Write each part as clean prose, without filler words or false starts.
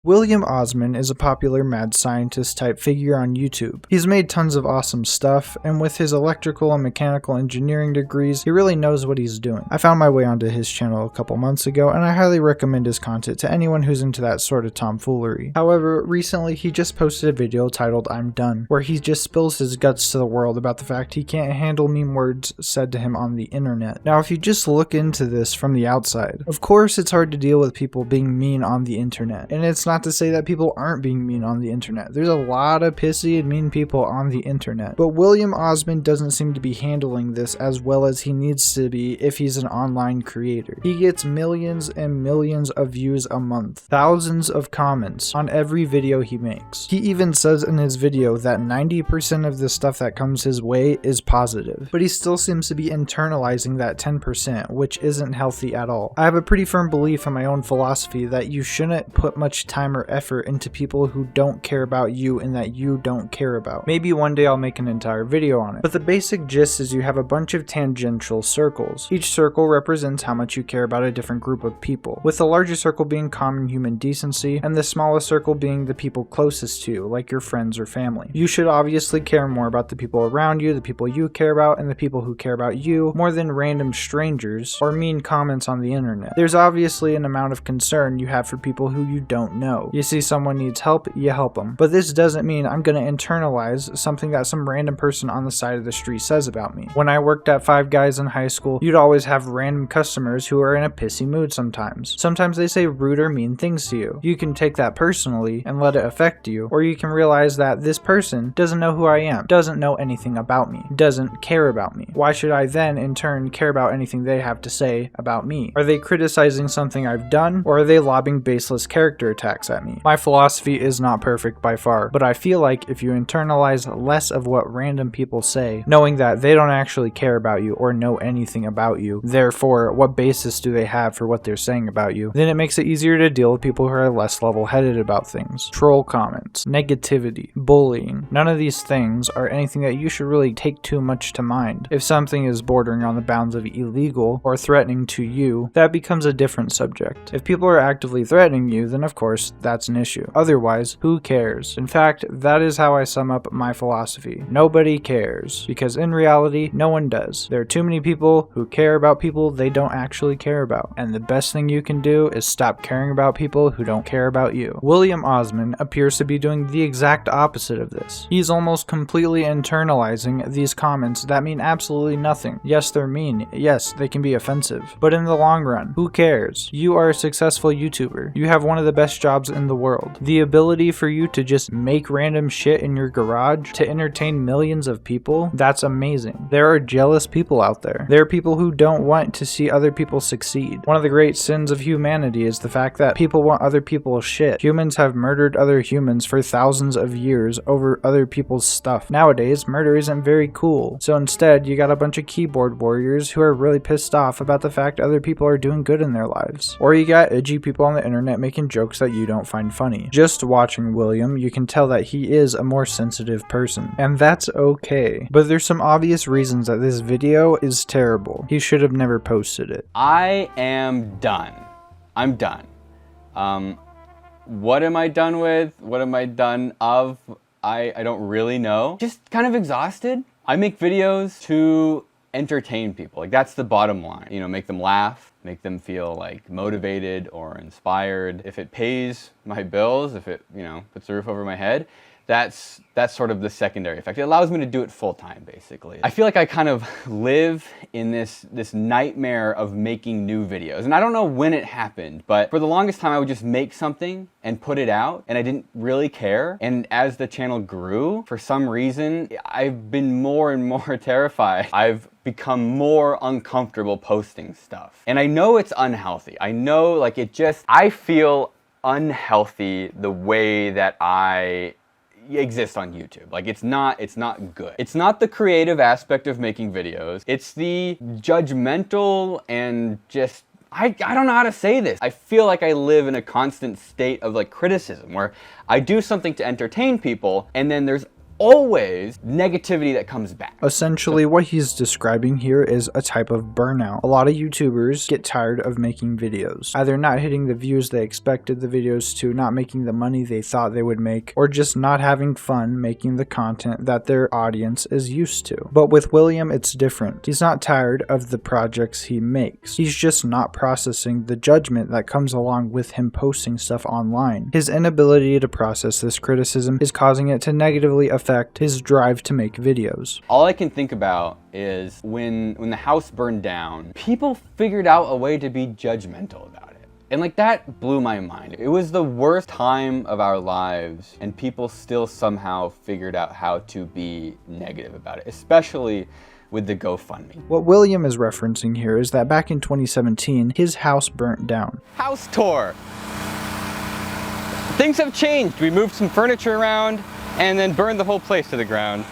William Osman is a popular mad scientist type figure on YouTube. He's made tons of awesome stuff, and with his electrical and mechanical engineering degrees, he really knows what he's doing. I found my way onto his channel a couple months ago, and I highly recommend his content to anyone who's into that sort of tomfoolery. However, recently he just posted a video titled "I'm Done," where he just spills his guts to the world about the fact he can't handle mean words said to him on the internet. Now, if you just look into this from the outside, of course it's hard to deal with people being mean on the internet, and it's not to say that people aren't being mean on the internet. There's a lot of pissy and mean people on the internet. But William Osman doesn't seem to be handling this as well as he needs to be if he's an online creator. He gets millions and millions of views a month, thousands of comments on every video he makes. He even says in his video that 90% of the stuff that comes his way is positive, but he still seems to be internalizing that 10%, which isn't healthy at all. I have a pretty firm belief in my own philosophy that you shouldn't put much time or effort into people who don't care about you and that you don't care about. Maybe one day I'll make an entire video on it. But the basic gist is you have a bunch of tangential circles. Each circle represents how much you care about a different group of people, with the larger circle being common human decency and the smallest circle being the people closest to you, like your friends or family. You should obviously care more about the people around you, the people you care about, and the people who care about you more than random strangers or mean comments on the internet. There's obviously an amount of concern you have for people who you don't know. You see someone needs help, you help them. But this doesn't mean I'm going to internalize something that some random person on the side of the street says about me. When I worked at Five Guys in high school, you'd always have random customers who are in a pissy mood sometimes. Sometimes they say rude or mean things to you. You can take that personally and let it affect you, or you can realize that this person doesn't know who I am, doesn't know anything about me, doesn't care about me. Why should I then in turn care about anything they have to say about me? Are they criticizing something I've done, or are they lobbing baseless character attacks at me? My philosophy is not perfect by far, but I feel like if you internalize less of what random people say, knowing that they don't actually care about you or know anything about you, therefore what basis do they have for what they're saying about you, then it makes it easier to deal with people who are less level-headed about things. Troll comments, negativity, bullying, none of these things are anything that you should really take too much to mind. If something is bordering on the bounds of illegal or threatening to you, that becomes a different subject. If people are actively threatening you, then of course that's an issue. Otherwise, who cares? In fact, that is how I sum up my philosophy. Nobody cares, because in reality, no one does. There are too many people who care about people they don't actually care about, and the best thing you can do is stop caring about people who don't care about you. William Osman appears to be doing the exact opposite of this. He's almost completely internalizing these comments that mean absolutely nothing. Yes, they're mean. Yes, they can be offensive. But in the long run, who cares? You are a successful YouTuber. You have one of the best jobs in the world. The ability for you to just make random shit in your garage to entertain millions of people, that's amazing. There are jealous people out there. There are people who don't want to see other people succeed. One of the great sins of humanity is the fact that people want other people's shit. Humans have murdered other humans for thousands of years over other people's stuff. Nowadays, murder isn't very cool. So instead, you got a bunch of keyboard warriors who are really pissed off about the fact other people are doing good in their lives. Or you got edgy people on the internet making jokes that you don't find funny. Just watching William, you can tell that he is a more sensitive person, and that's okay. But there's some obvious reasons that this video is terrible. He should have never posted it. I am done. I'm done. What am I done with? What am I done of? I don't really know. Just kind of exhausted. I make videos to entertain people. Like, that's the bottom line. You know, make them laugh, make them feel like motivated or inspired. If it pays my bills, if it, you know, puts a roof over my head, that's sort of the secondary effect. It allows me to do it full time, basically. I feel like I kind of live in this nightmare of making new videos. And I don't know when it happened, but for the longest time I would just make something and put it out, and I didn't really care. And as the channel grew, for some reason, I've been more and more terrified. I've become more uncomfortable posting stuff. And I know it's unhealthy. I know, like, I feel unhealthy the way that I exist on YouTube. Like, it's not good. It's not the creative aspect of making videos. It's the judgmental and just, I don't know how to say this. I feel like I live in a constant state of like criticism where I do something to entertain people, and then there's always negativity that comes back. Essentially, what he's describing here is a type of burnout. A lot of YouTubers get tired of making videos, either not hitting the views they expected the videos to, not making the money they thought they would make, or just not having fun making the content that their audience is used to. But with William, it's different. He's not tired of the projects he makes. He's just not processing the judgment that comes along with him posting stuff online. His inability to process this criticism is causing it to negatively affect his drive to make videos. All I can think about is when the house burned down, people figured out a way to be judgmental about it. And like, that blew my mind. It was the worst time of our lives, and people still somehow figured out how to be negative about it, especially with the GoFundMe. What William is referencing here is that back in 2017, his house burnt down. House tour. Things have changed. We moved some furniture around and then burned the whole place to the ground.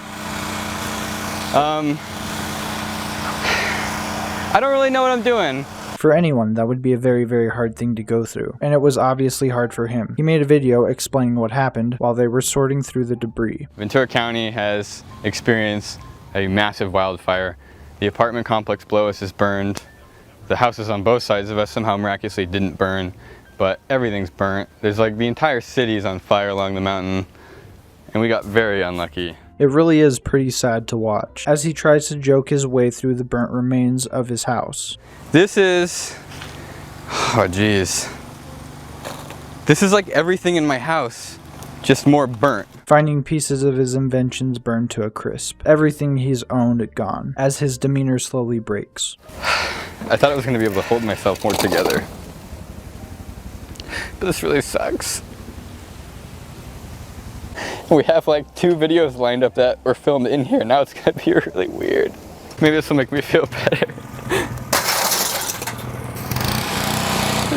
I don't really know what I'm doing. For anyone, that would be a very, very hard thing to go through, and it was obviously hard for him. He made a video explaining what happened while they were sorting through the debris. Ventura County has experienced a massive wildfire. The apartment complex below us is burned. The houses on both sides of us somehow miraculously didn't burn, but everything's burnt. There's like the entire city is on fire along the mountain, and we got very unlucky. It really is pretty sad to watch, as he tries to joke his way through the burnt remains of his house. This is, oh geez. This is like everything in my house, just more burnt. Finding pieces of his inventions burned to a crisp. Everything he's owned gone, as his demeanor slowly breaks. I thought I was going to be able to hold myself more together, but this really sucks. We have like 2 videos lined up that were filmed in here. Now it's going to be really weird. Maybe this will make me feel better.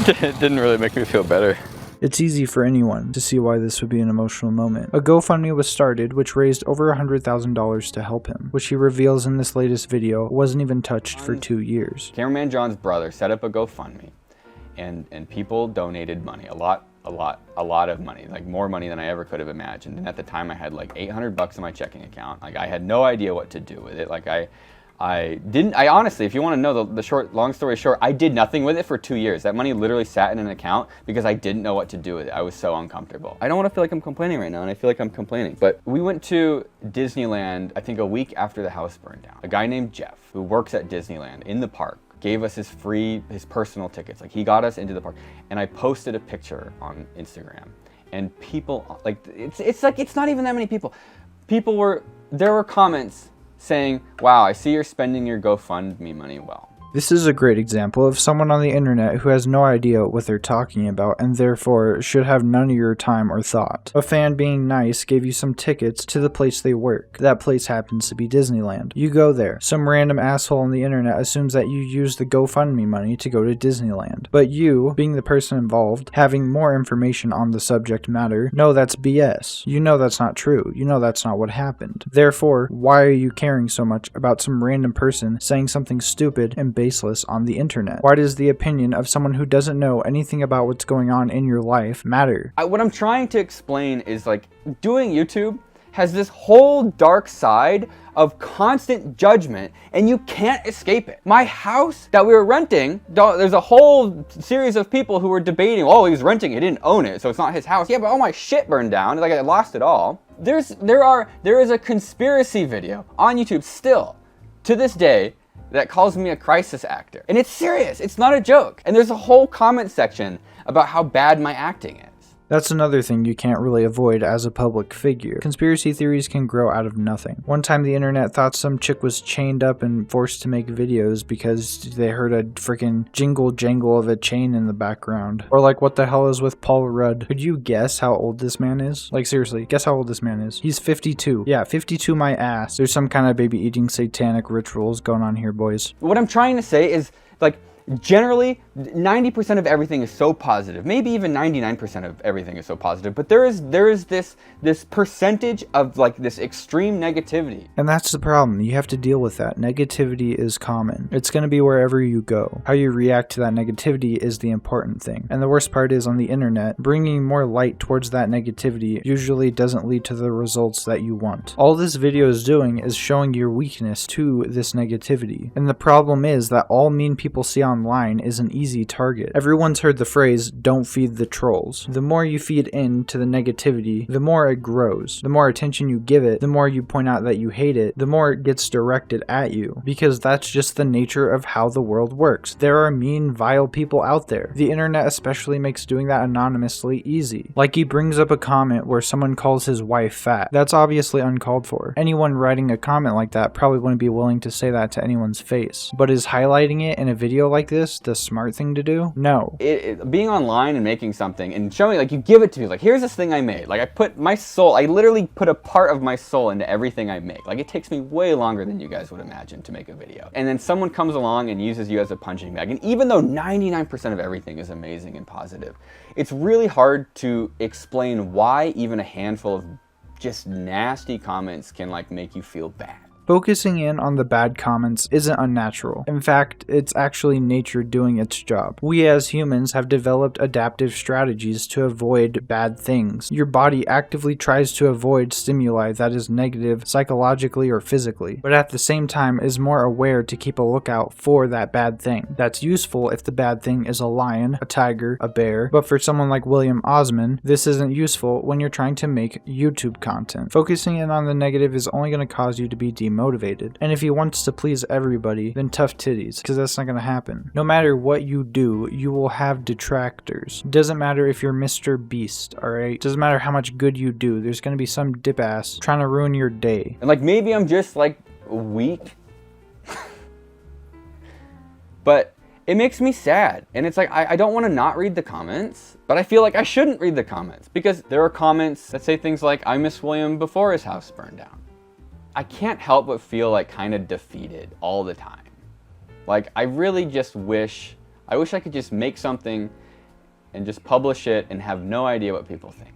It didn't really make me feel better. It's easy for anyone to see why this would be an emotional moment. A GoFundMe was started, which raised over $100,000 to help him, which he reveals in this latest video wasn't even touched for 2 years. Cameraman John's brother set up a GoFundMe, and people donated money, a lot of money, like more money than I ever could have imagined. And at the time I had like $800 in my checking account. Like, I had no idea what to do with it. Like, I honestly, if you want to know long story short, I did nothing with it for 2 years. That money literally sat in an account because I didn't know what to do with it. I was so uncomfortable. I don't want to feel like I'm complaining right now, and I feel like I'm complaining. But we went to Disneyland, I think a week after the house burned down. A guy named Jeff, who works at Disneyland in the park, gave us his personal tickets. Like, he got us into the park, and I posted a picture on Instagram, and people, like, it's not even that many people. There were comments saying, wow, I see you're spending your GoFundMe money well. This is a great example of someone on the internet who has no idea what they're talking about and therefore should have none of your time or thought. A fan being nice gave you some tickets to the place they work. That place happens to be Disneyland. You go there. Some random asshole on the internet assumes that you used the GoFundMe money to go to Disneyland. But you, being the person involved, having more information on the subject matter, know that's BS. You know that's not true. You know that's not what happened. Therefore, why are you caring so much about some random person saying something stupid and baseless on the internet? Why does the opinion of someone who doesn't know anything about what's going on in your life matter? What I'm trying to explain is, like, doing YouTube has this whole dark side of constant judgment, and you can't escape it. My house that we were renting, there's a whole series of people who were debating, oh, he was renting, he didn't own it, so it's not his house. Yeah, but all my shit burned down, like, I lost it all. There is a conspiracy video on YouTube still, to this day, that calls me a crisis actor. And it's serious, it's not a joke. And there's a whole comment section about how bad my acting is. That's another thing you can't really avoid as a public figure. Conspiracy theories can grow out of nothing. One time the internet thought some chick was chained up and forced to make videos because they heard a freaking jingle jangle of a chain in the background. Or like, what the hell is with Paul Rudd? Could you guess how old this man is? Like, seriously, guess how old this man is. He's 52. Yeah, 52 my ass. There's some kind of baby eating satanic rituals going on here, boys. What I'm trying to say is, like, generally 90% of everything is so positive, maybe even 99% of everything is so positive, but there is this percentage of like this extreme negativity. And that's the problem. You have to deal with that. Negativity is common. It's going to be wherever you go. How you react to that negativity is the important thing. And the worst part is on the internet, bringing more light towards that negativity usually doesn't lead to the results that you want. All this video is doing is showing your weakness to this negativity. And the problem is that all mean people see online is an easy target. Everyone's heard the phrase, don't feed the trolls. The more you feed into the negativity, the more it grows. The more attention you give it, the more you point out that you hate it, the more it gets directed at you. Because that's just the nature of how the world works. There are mean, vile people out there. The internet especially makes doing that anonymously easy. Like he brings up a comment where someone calls his wife fat. That's obviously uncalled for. Anyone writing a comment like that probably wouldn't be willing to say that to anyone's face. But is highlighting it in a video like this the smart thing to do? No. Being online and making something and showing, like, you give it to me, like, here's this thing I made. Like, I put my soul, I literally put a part of my soul into everything I make. Like, it takes me way longer than you guys would imagine to make a video. And then someone comes along and uses you as a punching bag. And even though 99% of everything is amazing and positive, it's really hard to explain why even a handful of just nasty comments can, like, make you feel bad. Focusing in on the bad comments isn't unnatural. In fact, it's actually nature doing its job. We as humans have developed adaptive strategies to avoid bad things. Your body actively tries to avoid stimuli that is negative psychologically or physically, but at the same time is more aware to keep a lookout for that bad thing. That's useful if the bad thing is a lion, a tiger, a bear, but for someone like William Osman, this isn't useful when you're trying to make YouTube content. Focusing in on the negative is only going to cause you to be demotivated. And if he wants to please everybody, then tough titties, because that's not going to happen. No matter what you do, you will have detractors. Doesn't matter if you're Mr. Beast, alright? Doesn't matter how much good you do, there's going to be some dip ass trying to ruin your day. And like, maybe I'm just like weak, but it makes me sad. And it's like, I don't want to not read the comments, but I feel like I shouldn't read the comments because there are comments that say things like, I miss William before his house burned down. I can't help but feel like kind of defeated all the time. Like, I really just wish I could just make something and just publish it and have no idea what people think.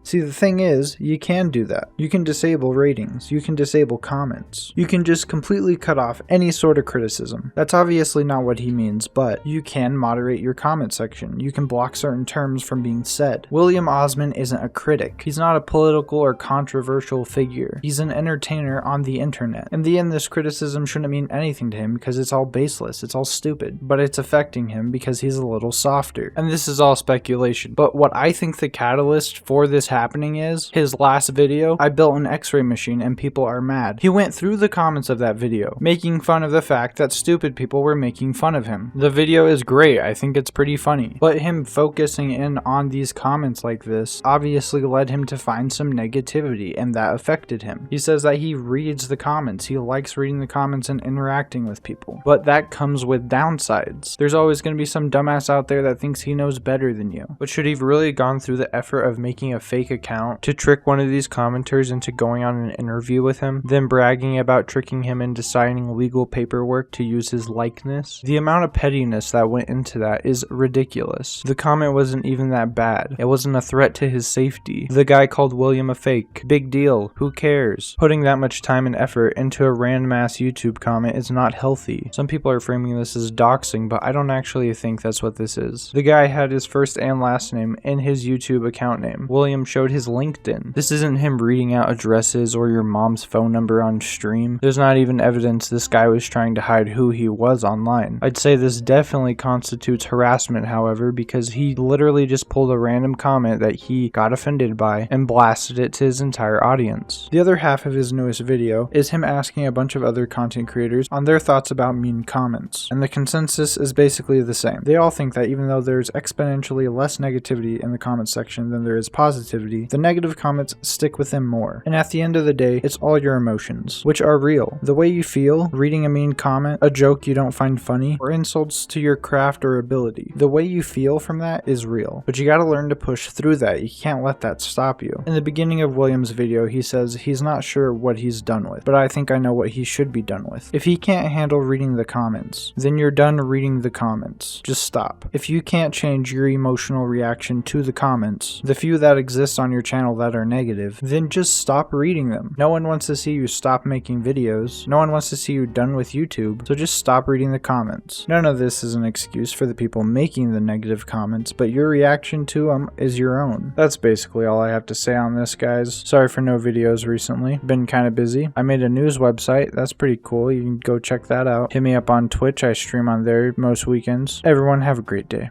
See, the thing is, you can do that. You can disable ratings. You can disable comments. You can just completely cut off any sort of criticism. That's obviously not what he means, but you can moderate your comment section. You can block certain terms from being said. William Osman isn't a critic. He's not a political or controversial figure. He's an entertainer on the internet. In the end, this criticism shouldn't mean anything to him because it's all baseless. It's all stupid. But it's affecting him because he's a little softer. And this is all speculation. But what I think the catalyst for this happening is his last video, I built an x-ray machine and people are mad. He went through the comments of that video, making fun of the fact that stupid people were making fun of him. The video is great. I think it's pretty funny. But him focusing in on these comments like this obviously led him to find some negativity, and that affected him. He says that he reads the comments. He likes reading the comments and interacting with people. But that comes with downsides. There's always going to be some dumbass out there that thinks he knows better than you. But should he have really gone through the effort of making a fake account to trick one of these commenters into going on an interview with him, then bragging about tricking him into signing legal paperwork to use his likeness? The amount of pettiness that went into that is ridiculous. The comment wasn't even that bad. It wasn't a threat to his safety. The guy called William a fake. Big deal. Who cares? Putting that much time and effort into a random ass YouTube comment is not healthy. Some people are framing this as doxing, but I don't actually think that's what this is. The guy had his first and last name in his YouTube account name. William showed his LinkedIn. This isn't him reading out addresses or your mom's phone number on stream. There's not even evidence this guy was trying to hide who he was online. I'd say this definitely constitutes harassment, however, because he literally just pulled a random comment that he got offended by and blasted it to his entire audience. The other half of his newest video is him asking a bunch of other content creators on their thoughts about mean comments, and the consensus is basically the same. They all think that even though there's exponentially less negativity in the comment section than there is positivity, negativity, the negative comments stick with them more. And at the end of the day, it's all your emotions, which are real. The way you feel, reading a mean comment, a joke you don't find funny, or insults to your craft or ability, the way you feel from that is real. But you gotta learn to push through that. You can't let that stop you. In the beginning of William's video, he says he's not sure what he's done with, but I think I know what he should be done with. If he can't handle reading the comments, then you're done reading the comments. Just stop. If you can't change your emotional reaction to the comments, the few that exist on your channel that are negative, then just stop reading them. No one wants to see you stop making videos. No one wants to see you done with YouTube, so just stop reading the comments. None of this is an excuse for the people making the negative comments, but your reaction to them is your own. That's basically all I have to say on this, guys. Sorry for no videos recently. Been kind of busy. I made a news website. That's pretty cool. You can go check that out. Hit me up on Twitch. I stream on there most weekends. Everyone have a great day.